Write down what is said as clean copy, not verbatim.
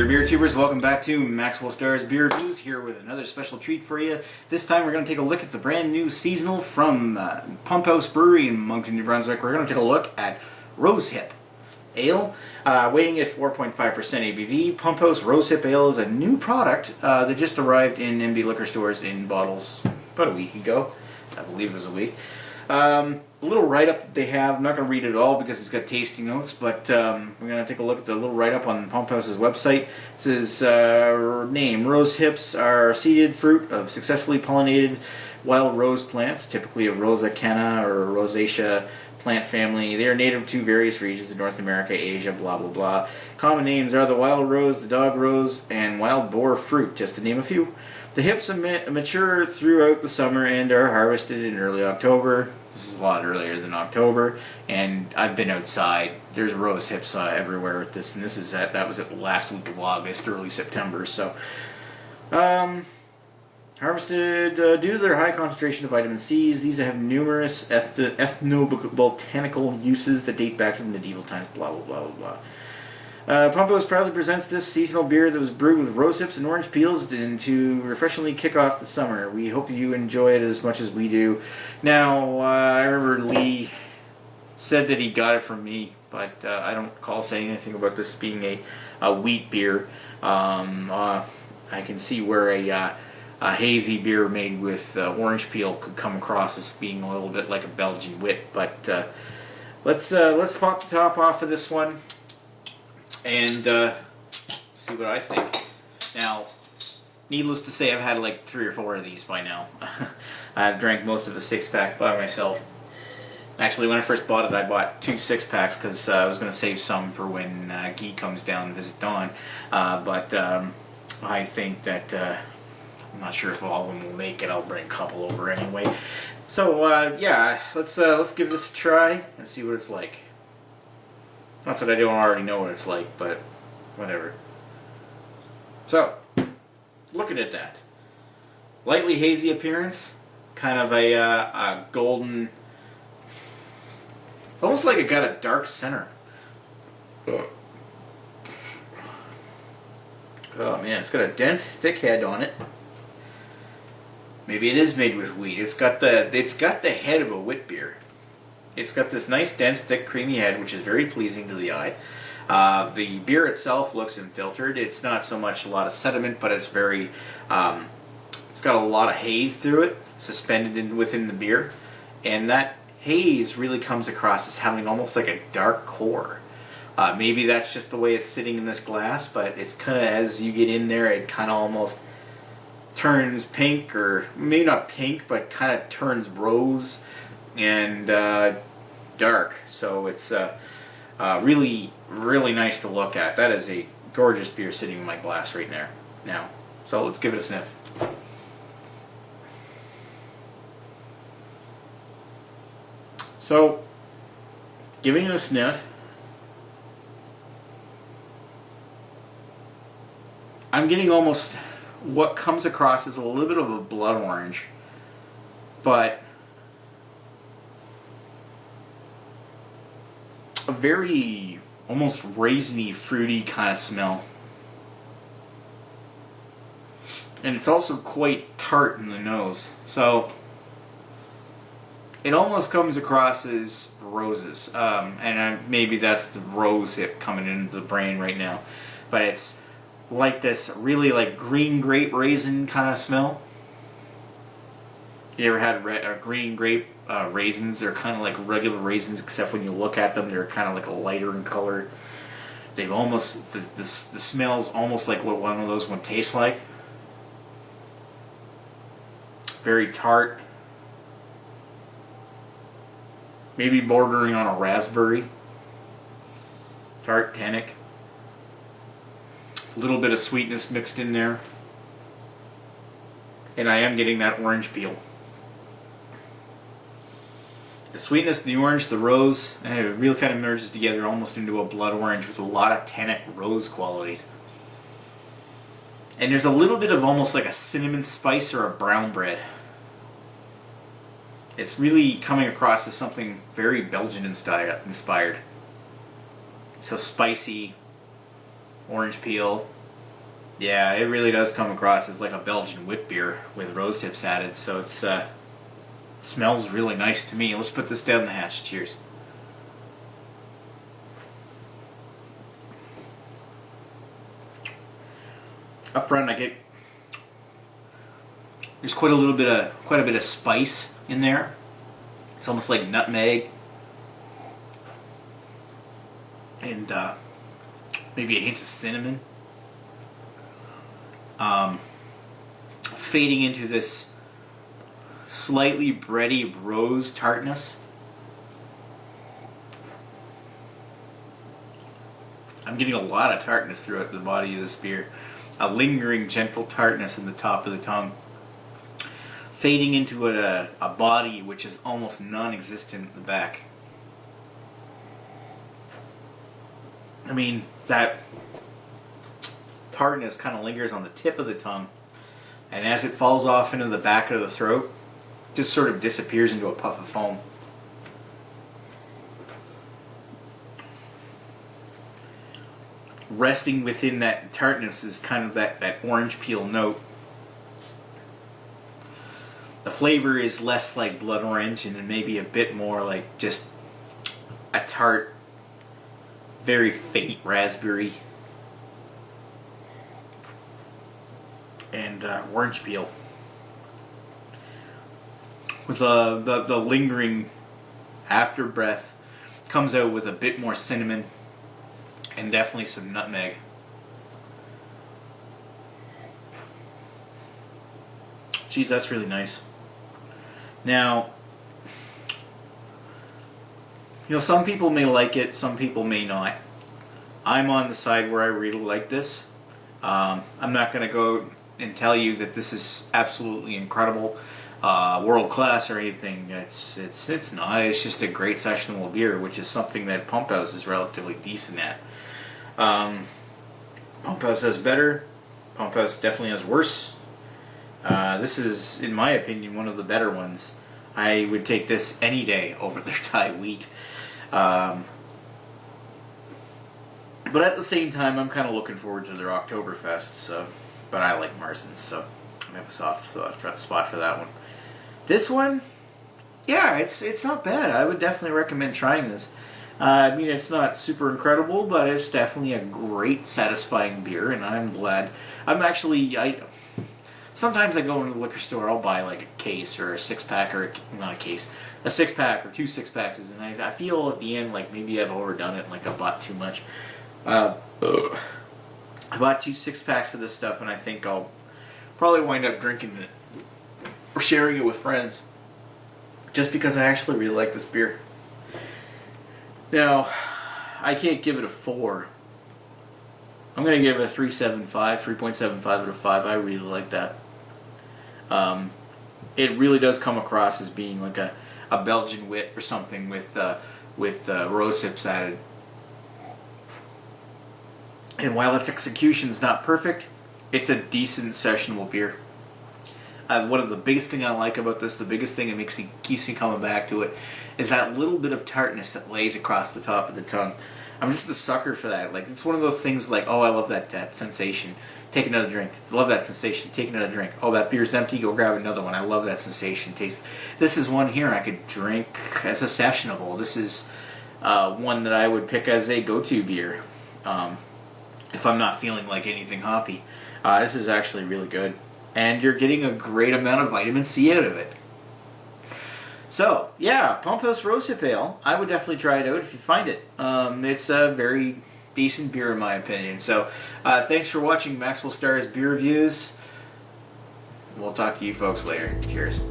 there, beer tubers. Welcome back to Maxwell Starr's Beer Reviews, here with another special treat for you. This time we're going to take a look at the brand new seasonal from Pump House Brewery in Moncton, New Brunswick. We're going to take a look at Rosehip Ale, weighing at 4.5% ABV. Pump House Rosehip Ale is a new product that just arrived in MB liquor stores in bottles about a week ago. I believe it was a week. A little write-up they have. I'm not going to read it all because it's got tasting notes, but we're going to take a look at the little write-up on Pump House's website. It says, name, rose hips are seeded fruit of successfully pollinated wild rose plants, typically of Rosa cana or Rosacea plant family. They are native to various regions of North America, Asia, blah, blah, blah. Common names are the wild rose, the dog rose, and wild boar fruit, just to name a few. The hips mature throughout the summer and are harvested in early October. This is a lot earlier than October, and I've been outside. There's rose hips everywhere with this, and this is that was at the last week of August, early September. So, harvested due to their high concentration of vitamin C's. These have numerous ethnobotanical uses that date back to the medieval times. Blah blah blah blah blah. Pump House proudly presents this seasonal beer that was brewed with rose hips and orange peels to refreshingly kick off the summer. We hope you enjoy it as much as we do. Now, I remember Lee said that he got it from me, but I don't recall saying anything about this being a wheat beer. I can see where a hazy beer made with orange peel could come across as being a little bit like a Belgian wit, but let's pop the top off of this one and see what I think. Now, needless to say, I've had like 3 or 4 of these by now. I've drank most of a 6-pack by myself. Actually, when I first bought it, I bought 2 6-packs because I was going to save some for when Guy comes down to visit Dawn. But I think that I'm not sure if all of them will make it. I'll bring a couple over anyway. So yeah, let's give this a try and see what it's like. Not that I don't already know what it's like, but whatever. So, looking at that. Lightly hazy appearance. Kind of a golden... It's almost like it got a dark center. Oh man, it's got a dense, thick head on it. Maybe it is made with wheat. It's got the head of a wit beer. It's got this nice, dense, thick, creamy head, which is very pleasing to the eye. The beer itself looks unfiltered. It's not so much a lot of sediment, but it's very... it's got a lot of haze through it, suspended within the beer. And that haze really comes across as having almost like a dark core. Maybe that's just the way it's sitting in this glass, but it's kind of, as you get in there, it kind of almost turns pink, or maybe not pink, but kind of turns rose and dark. So it's really, really nice to look at. That is a gorgeous beer sitting in my glass right now. So let's give it a sniff. So, giving it a sniff, I'm getting almost what comes across as a little bit of a blood orange, but a very almost raisiny, fruity kind of smell. And it's also quite tart in the nose. So it almost comes across as roses. Maybe that's the rose hip coming into the brain right now. But it's like this really like green grape raisin kind of smell. You ever had green grape raisins? They're kind of like regular raisins, except when you look at them, they're kind of like a lighter in color. They've almost, the smell's almost like what one of those would taste like. Very tart. Maybe bordering on a raspberry. Tart, tannic. A little bit of sweetness mixed in there. And I am getting that orange peel. The sweetness, the orange, the rose, and it really kind of merges together almost into a blood orange with a lot of tannic rose qualities. And there's a little bit of almost like a cinnamon spice or a brown bread. It's really coming across as something very Belgian inspired. So spicy, orange peel, Yeah, it really does come across as like a Belgian wit beer with rose hips added, so it's smells really nice to me. Let's put this down the hatch. Cheers. Up front, there's quite a bit of spice in there. It's almost like nutmeg and maybe a hint of cinnamon. Fading into this slightly bready rose tartness. I'm getting a lot of tartness throughout the body of this beer. A lingering gentle tartness in the top of the tongue. Fading into a body which is almost non-existent in the back. I mean, that tartness kind of lingers on the tip of the tongue, and as it falls off into the back of the throat, just sort of disappears into a puff of foam. Resting within that tartness is kind of that orange peel note. The flavor is less like blood orange and maybe a bit more like just a tart, very faint raspberry and orange peel. With the lingering after breath comes out with a bit more cinnamon and definitely some nutmeg. Geez, that's really nice. Now, some people may like it, some people may not. I'm on the side where I really like this. I'm not going to go and tell you that this is absolutely incredible, world class or anything. It's not. It's just a great sessionable beer, which is something that Pump House is relatively decent at. Pump House has better. Pump House definitely has worse. This is, in my opinion, one of the better ones. I would take this any day over their Thai wheat. But at the same time, I'm kind of looking forward to their Oktoberfest. So, but I like Marsden's, so I have a soft spot for that one. This one, yeah, it's not bad. I would definitely recommend trying this. I mean, it's not super incredible, but it's definitely a great, satisfying beer, and I'm glad. Sometimes I go into the liquor store, I'll buy like a case or a six-pack, or not a case, a six-pack or 2 6-packs, and I feel at the end like maybe I've overdone it, like I bought too much. I bought 2 6-packs of this stuff, and I think I'll probably wind up drinking it or sharing it with friends, just because I actually really like this beer. Now, I can't give it a 4. I'm going to give it a 3.75 out of 5. I really like that. It really does come across as being like a Belgian wit or something with rose hips added. And while its execution is not perfect, it's a decent sessionable beer. One of the biggest thing I like about this, the biggest thing that keeps me coming back to it, is that little bit of tartness that lays across the top of the tongue. I'm just a sucker for that. Like, it's one of those things like, oh, I love that sensation. Take another drink. Love that sensation. Take another drink. Oh, that beer's empty. Go grab another one. I love that sensation. Taste. This is one here I could drink as a sessionable. This is one that I would pick as a go-to beer if I'm not feeling like anything hoppy. This is actually really good. And you're getting a great amount of vitamin C out of it. So, yeah, Pump House Rosehip Ale. I would definitely try it out if you find it. It's a very decent beer in my opinion. So, thanks for watching Maxwell Starr's Beer Reviews. We'll talk to you folks later. Cheers.